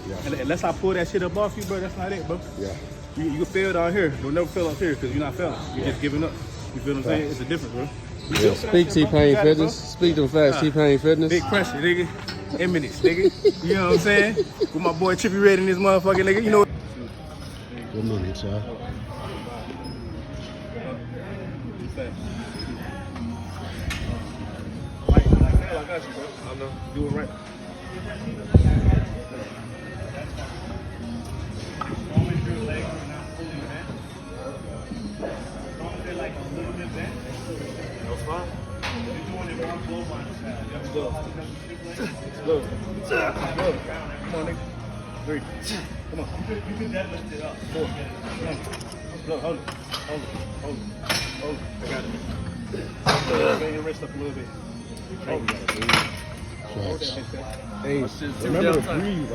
Yeah. And unless I pull that shit up off you, bro, that's not it, bro. Yeah. You can fail down here. Don't never fail up here because you're not failing. You're just giving up. You feel what I'm saying? It's a difference, bro. You feel for that Speak shit, bro? You T-Pain got it, bro? Fitness. Speak them fast T-Pain Fitness. Big pressure, nigga. Imminence, nigga. You know what I'm saying? With my boy Trippy Red in this motherfucking nigga. You know what? Good minutes, y'all. I got you, bro. I know. Do it right. That's fine. Look. Come on, nigga. 3. Come on. You can deadlift it up. 4. Look, hold it. Hold it. I got it. Bring your wrist up a little bit. Hold it. Hey, remember to breathe.